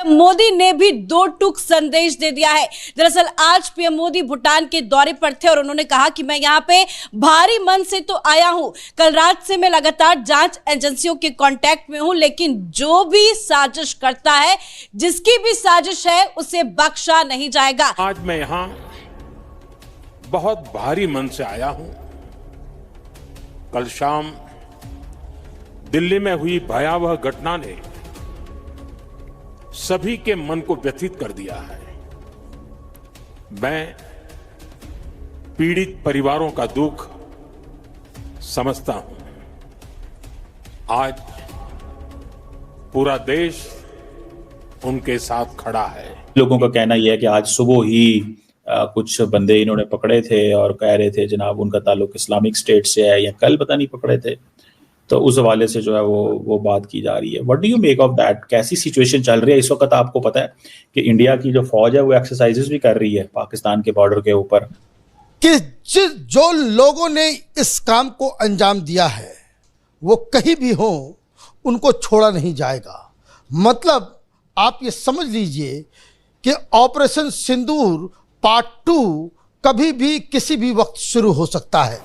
मोदी ने भी दो टूक संदेश दे दिया है। दरअसल आज पीएम मोदी भूटान के दौरे पर थे और उन्होंने कहा कि मैं यहाँ पे भारी मन से तो आया हूं, कल रात से मैं लगातार जांच एजेंसियों के कांटेक्ट में हूं, लेकिन जो भी साजिश करता है, जिसकी भी साजिश है, उसे बख्शा नहीं जाएगा। आज मैं यहाँ बहुत भारी मन से आया हूं। कल शाम दिल्ली में हुई भयावह घटना ने सभी के मन को व्यथित कर दिया है। मैं पीड़ित परिवारों का दुख समझता हूं। आज पूरा देश उनके साथ खड़ा है। लोगों का कहना यह है कि आज सुबह ही कुछ बंदे इन्होंने पकड़े थे और कह रहे थे जनाब उनका ताल्लुक इस्लामिक स्टेट से है, या कल पता नहीं पकड़े थे, तो उस हवाले से जो है वो बात की जा रही है। What do you make of that? कैसी सिचुएशन चल रही है इस वक्त? आपको पता है कि इंडिया की जो फौज है वो एक्सरसाइजेस भी कर रही है पाकिस्तान के बॉर्डर के ऊपर, कि जो लोगों ने इस काम को अंजाम दिया है वो कहीं भी हो, उनको छोड़ा नहीं जाएगा। मतलब आप ये समझ लीजिए कि ऑपरेशन सिंदूर पार्ट 2 कभी भी किसी भी वक्त शुरू हो सकता है।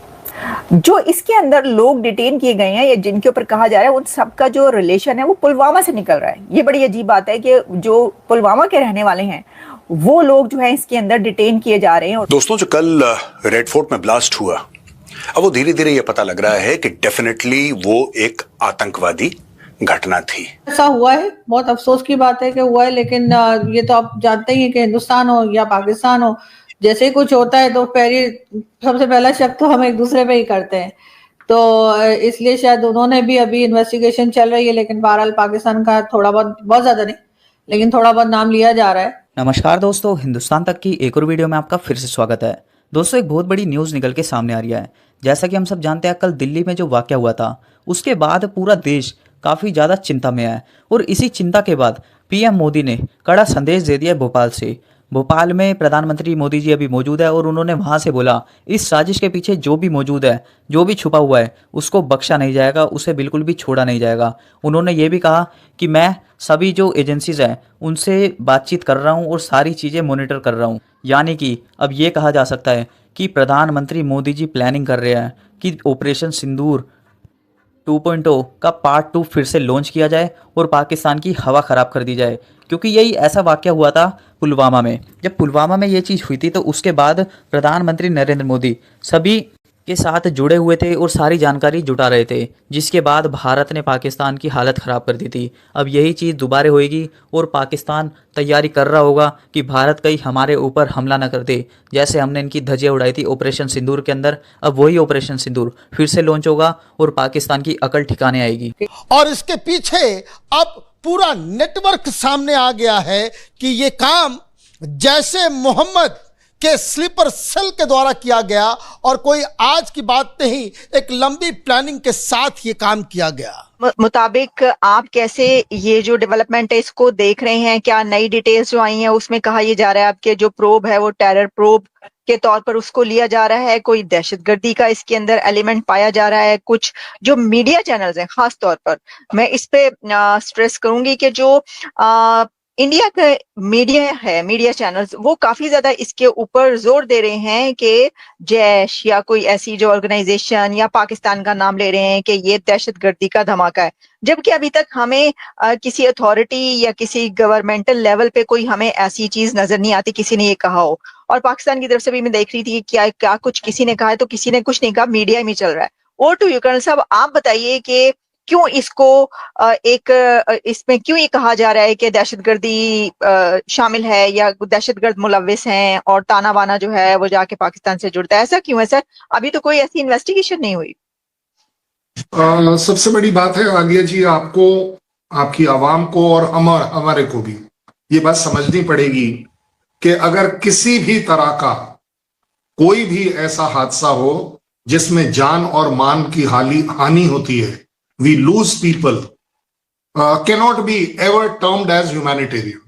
जो इसके अंदर लोग डिटेन किए गए हैं या जिनके ऊपर कहा जा रहा है, उन सबका जो रिलेशन है वो पुलवामा से निकल रहा है। ये बड़ी अजीब बात है कि जो पुलवामा के रहने वाले हैं वो लोग जो है इसके अंदर डिटेन किए जा रहे हैं। दोस्तों, जो कल रेड फोर्ट में ब्लास्ट हुआ, अब वो धीरे धीरे ये पता लग रहा है कि डेफिनेटली वो एक आतंकवादी घटना थी। ऐसा हुआ है, बहुत अफसोस की बात है कि हुआ है, लेकिन ये तो आप जानते ही हैं कि हिंदुस्तान हो या पाकिस्तान हो, जैसे ही कुछ होता है तो सबसे पहला शक तो हम एक दूसरे पे ही करते हैं। तो इसलिए शायद उन्होंने भी, अभी इन्वेस्टिगेशन चल रही है, लेकिन बहरहाल पाकिस्तान का थोड़ा बहुत ज्यादा नहीं, लेकिन थोड़ा बहुत नाम लिया जा रहा है। नमस्कार दोस्तों, हिंदुस्तान तक की एक और वीडियो में आपका फिर से स्वागत है। दोस्तों, एक बहुत बड़ी न्यूज़ निकल के सामने आ रही है। जैसा कि हम सब जानते हैं, कल दिल्ली में जो वाकया हुआ था उसके बाद पूरा देश काफ़ी ज़्यादा चिंता में है, और इसी चिंता के बाद पीएम मोदी ने कड़ा संदेश दे दिया भोपाल से। भोपाल में प्रधानमंत्री मोदी जी अभी मौजूद है और उन्होंने वहां से बोला इस साजिश के पीछे जो भी मौजूद है, जो भी छुपा हुआ है, उसको बख्शा नहीं जाएगा, उसे बिल्कुल भी छोड़ा नहीं जाएगा। उन्होंने ये भी कहा कि मैं सभी जो एजेंसीज हैं उनसे बातचीत कर रहा हूं और सारी चीज़ें मॉनिटर कर रहा हूं। यानी कि अब ये कहा जा सकता है कि प्रधानमंत्री मोदी जी प्लानिंग कर रहे हैं कि ऑपरेशन सिंदूर 2.0 का पार्ट 2 फिर से लॉन्च किया जाए और पाकिस्तान की हवा ख़राब कर दी जाए। क्योंकि यही ऐसा वाकया हुआ था पुलवामा में। जब पुलवामा में ये चीज़ हुई थी तो उसके बाद प्रधानमंत्री नरेंद्र मोदी सभी के साथ जुड़े हुए थे और सारी जानकारी जुटा रहे थे, जिसके बाद भारत ने पाकिस्तान की हालत ख़राब कर दी थी। अब यही चीज़ दोबारा होएगी और पाकिस्तान तैयारी कर रहा होगा कि भारत कहीं हमारे ऊपर हमला न कर दे, जैसे हमने इनकी धज्जियां उड़ाई थी ऑपरेशन सिंदूर के अंदर। अब वही ऑपरेशन सिंदूर फिर से लॉन्च होगा और पाकिस्तान की अकल ठिकाने आएगी। और इसके पीछे अब पूरा नेटवर्क सामने आ गया है कि ये काम जैसे मोहम्मद के स्लीपर सेल के द्वारा किया गया, और कोई आज की बात नहीं, एक लंबी प्लानिंग के साथ ये काम किया गया। मुताबिक आप कैसे ये जो डेवलपमेंट है इसको देख रहे हैं? क्या नई डिटेल्स जो आई हैं उसमें कहा यह जा रहा है आपके जो प्रोब है वो टेरर प्रोब के तौर पर उसको लिया जा रहा है, कोई दहशतगर्दी का इसके अंदर एलिमेंट पाया जा रहा है? कुछ जो मीडिया चैनल्स हैं, खास तौर पर मैं इस पे स्ट्रेस करूंगी कि जो इंडिया का मीडिया है, मीडिया चैनल्स, वो काफी ज्यादा इसके ऊपर जोर दे रहे हैं कि जैश या कोई ऐसी जो ऑर्गेनाइजेशन या पाकिस्तान का नाम ले रहे हैं कि ये दहशतगर्दी का धमाका है, जबकि अभी तक हमें किसी अथॉरिटी या किसी गवर्नमेंटल लेवल पे कोई हमें ऐसी चीज नजर नहीं आती किसी ने ये कहा हो। और पाकिस्तान की तरफ से भी मैं देख रही थी कि क्या कुछ किसी ने कहा है, तो किसी ने कुछ नहीं कहा, मीडिया में चल रहा है। और टू यू कर्नल साहब, आप बताइए कि क्यों इसको इसमें क्यों ये कहा जा रहा है कि दहशतगर्दी शामिल है या दहशतगर्द मुलविस हैं और ताना बाना जो है वो जाके पाकिस्तान से जुड़ता है? ऐसा क्यों है सर? अभी तो कोई ऐसी इन्वेस्टिगेशन नहीं हुई। सबसे बड़ी बात है आलिया जी, आपको, आपकी आवाम को और हमारे को भी ये बात समझनी पड़ेगी कि अगर किसी भी तरह का कोई भी ऐसा हादसा हो जिसमें जान और मान की हानि होती है, we lose people, cannot be ever termed as humanitarian.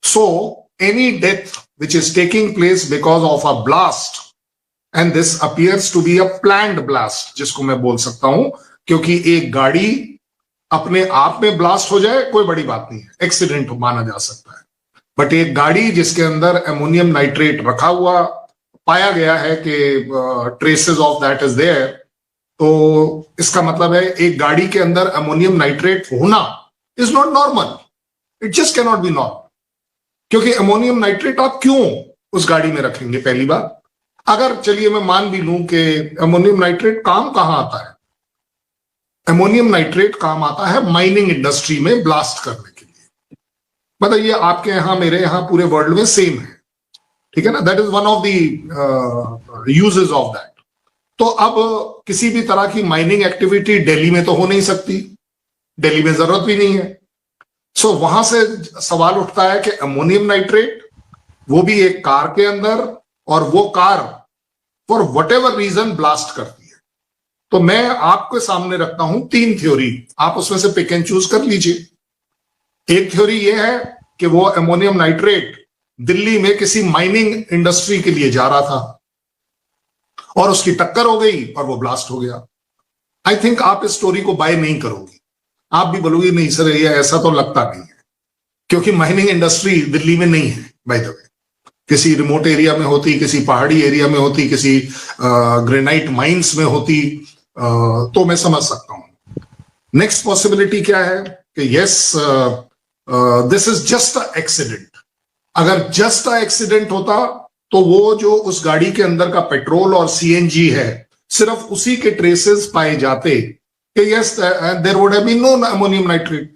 So any death which is taking place because of a blast, and this appears to be a planned blast, जिसको मैं बोल सकता हूं, क्योंकि एक गाड़ी अपने आप में ब्लास्ट हो जाए कोई बड़ी बात नहीं है, एक्सीडेंट माना जा सकता है। बट एक गाड़ी जिसके अंदर अमोनियम नाइट्रेट रखा हुआ पाया गया है कि traces of that is there, तो इसका मतलब है एक गाड़ी के अंदर अमोनियम नाइट्रेट होना is not normal, it just can not be normal. क्योंकि अमोनियम नाइट्रेट आप क्यों उस गाड़ी में रखेंगे? पहली बात, अगर चलिए मैं मान भी लूं कि अमोनियम नाइट्रेट काम कहां आता है, अमोनियम नाइट्रेट काम आता है माइनिंग इंडस्ट्री में ब्लास्ट करने के लिए। मतलब ये आपके यहां मेरे यहां पूरे वर्ल्ड में सेम है, ठीक है ना, that is one of the uses of that. तो अब किसी भी तरह की माइनिंग एक्टिविटी दिल्ली में तो हो नहीं सकती, दिल्ली में जरूरत भी नहीं है। सो वहां से सवाल उठता है कि अमोनियम नाइट्रेट वो भी एक कार के अंदर, और वो car for whatever reason blast करती है। तो मैं आपके सामने रखता हूं 3 थ्योरी, आप उसमें से पिक एंड चूज कर लीजिए। एक थ्योरी ये है कि वो अमोनियम नाइट्रेट दिल्ली में किसी माइनिंग इंडस्ट्री के लिए जा रहा था और उसकी टक्कर हो गई और वो ब्लास्ट हो गया। आई थिंक आप इस स्टोरी को बाय नहीं करोगे, आप भी बोलोगे नहीं सर ये ऐसा तो लगता नहीं है, क्योंकि माइनिंग इंडस्ट्री दिल्ली में नहीं है। बाय द वे किसी रिमोट एरिया में होती, किसी पहाड़ी एरिया में होती, किसी ग्रेनाइट माइंस में होती, तो मैं समझ सकता हूं। नेक्स्ट पॉसिबिलिटी क्या है कि yes this is just a accident. अगर जस्ट अ एक्सीडेंट होता तो वो जो उस गाड़ी के अंदर का पेट्रोल और सीएनजी है सिर्फ उसी के ट्रेसेस पाए जाते कि yes there would have been no ammonium nitrate,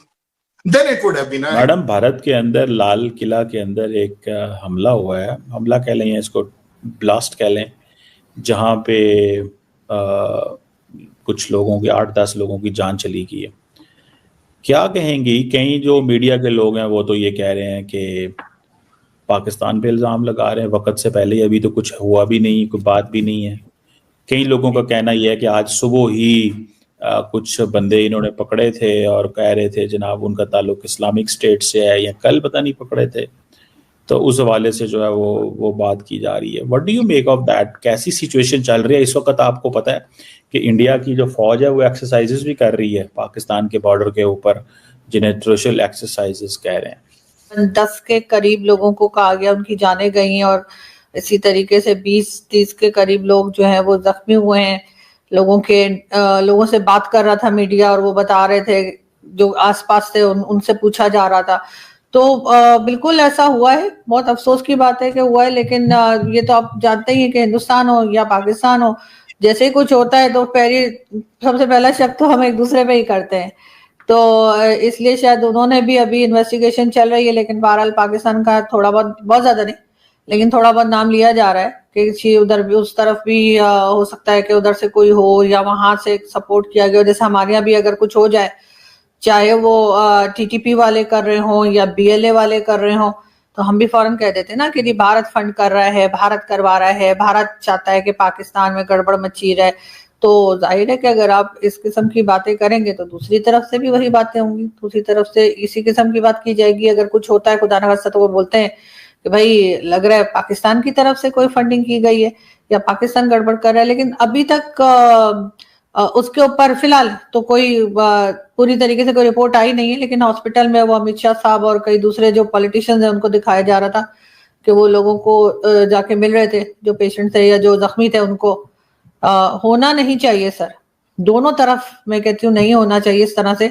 then it would have been. Madam, Bharat के अंदर लाल किला के अंदर एक हमला हुआ है, हमला कह लें या इसको ब्लास्ट कह लें, जहां पे कुछ लोगों की 8-10 लोगों की जान चली गई है। क्या कहेंगी? कई जो मीडिया के लोग हैं वो तो ये कह रहे हैं कि पाकिस्तान पे इल्ज़ाम लगा रहे हैं वक्त से पहले, अभी तो कुछ हुआ भी नहीं, कोई बात भी नहीं है। कई लोगों का कहना यह है कि आज सुबह ही कुछ बंदे इन्होंने पकड़े थे और कह रहे थे जनाब उनका ताल्लुक इस्लामिक स्टेट से है, या कल पता नहीं पकड़े थे, तो उस हवाले से जो है वो बात की जा रही है। What do you make of that? कैसी सिचुएशन चल रही है इस वक्त? आपको पता है कि इंडिया की जो फौज है वो एक्सरसाइजेस भी कर रही है पाकिस्तान के बॉर्डर के ऊपर, जिन्हें ट्रेशल एक्सरसाइजेस कह रहे हैं। 10 के करीब लोगों को कहा गया उनकी जानें गई हैं, और इसी तरीके से 20-30 के करीब लोग जो हैं वो जख्मी हुए हैं। लोगों से बात कर रहा था मीडिया, और वो बता रहे थे जो आसपास थे उनसे पूछा जा रहा था। तो बिल्कुल ऐसा हुआ है, बहुत अफसोस की बात है कि हुआ है, लेकिन ये तो आप जानते ही हैं कि हिंदुस्तान हो या पाकिस्तान हो, जैसे ही कुछ होता है तो सबसे पहला शक तो हम एक दूसरे पे ही करते हैं। तो इसलिए शायद उन्होंने भी, अभी इन्वेस्टिगेशन चल रही है, लेकिन बहरहाल पाकिस्तान का थोड़ा बहुत ज्यादा नहीं लेकिन थोड़ा बहुत नाम लिया जा रहा है कि उधर भी, उस तरफ भी हो सकता है कि उधर से कोई हो या वहां से सपोर्ट किया गया। जैसे हमारे यहाँ भी अगर कुछ हो जाए, चाहे वो टीटीपी वाले कर रहे हो या बीएलए वाले कर रहे हो, तो हम भी फौरन कह देते ना कि भारत फंड कर रहा है, भारत करवा रहा है, भारत चाहता है कि पाकिस्तान में गड़बड़ मची रहे। तो जाहिर है कि अगर आप इस किस्म की बातें करेंगे तो दूसरी तरफ से भी वही बातें होंगी, दूसरी तरफ से इसी किस्म की बात की जाएगी। अगर कुछ होता है खुदा न खास्ता तो वो बोलते हैं कि भाई लग रहा है पाकिस्तान की तरफ से कोई फंडिंग की गई है या पाकिस्तान गड़बड़ कर रहा है। लेकिन अभी तक उसके ऊपर फिलहाल तो कोई पूरी तरीके से कोई रिपोर्ट आई नहीं है। लेकिन हॉस्पिटल में वो अमित शाह साहब और कई दूसरे जो पॉलिटिशियंस हैं उनको दिखाया जा रहा था कि वो लोगों को जाके मिल रहे थे, जो पेशेंट थे या जो जख्मी थे उनको। होना नहीं चाहिए सर, दोनों तरफ मैं कहती हूँ नहीं होना चाहिए इस तरह से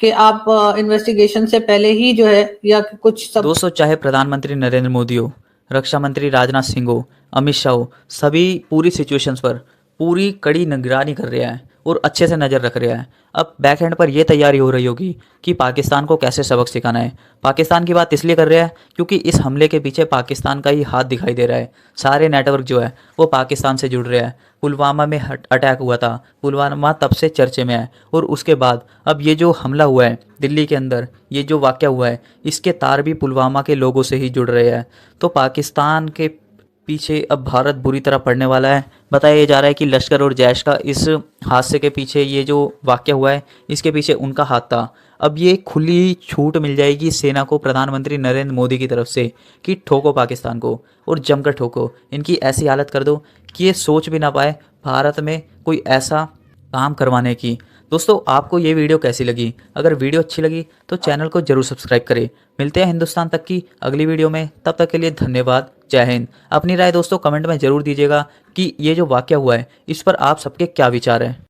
कि आप इन्वेस्टिगेशन से पहले ही जो है या कुछ सब। दोस्तों, चाहे प्रधानमंत्री नरेंद्र मोदी हो, रक्षा मंत्री राजनाथ सिंह हो, अमित शाह हो, सभी पूरी सिचुएशंस पर पूरी कड़ी निगरानी कर रहा है और अच्छे से नज़र रख रहा है। अब बैक हैंड पर यह तैयारी हो रही होगी कि पाकिस्तान को कैसे सबक सिखाना है। पाकिस्तान की बात इसलिए कर रहा है क्योंकि इस हमले के पीछे पाकिस्तान का ही हाथ दिखाई दे रहा है। सारे नेटवर्क जो है वो पाकिस्तान से जुड़ रहा है। पुलवामा में अटैक हुआ था, पुलवामा तब से चर्चे में है, और उसके बाद अब ये जो हमला हुआ है दिल्ली के अंदर, ये जो वाक़या हुआ है, इसके तार भी पुलवामा के लोगों से ही जुड़ रहे हैं। तो पाकिस्तान के पीछे अब भारत बुरी तरह पड़ने वाला है। बताया जा रहा है कि लश्कर और जैश का इस हादसे के पीछे, ये जो वाक़या हुआ है इसके पीछे उनका हाथ था। अब ये खुली छूट मिल जाएगी सेना को प्रधानमंत्री नरेंद्र मोदी की तरफ से कि ठोको पाकिस्तान को और जमकर ठोको, इनकी ऐसी हालत कर दो कि ये सोच भी ना पाए भारत में कोई ऐसा काम करवाने की। दोस्तों आपको ये वीडियो कैसी लगी? अगर वीडियो अच्छी लगी तो चैनल को जरूर सब्सक्राइब करें। मिलते हैं हिंदुस्तान तक की अगली वीडियो में, तब तक के लिए धन्यवाद। जय हिंद। अपनी राय दोस्तों कमेंट में जरूर दीजिएगा कि ये जो वाकया हुआ है इस पर आप सबके क्या विचार हैं।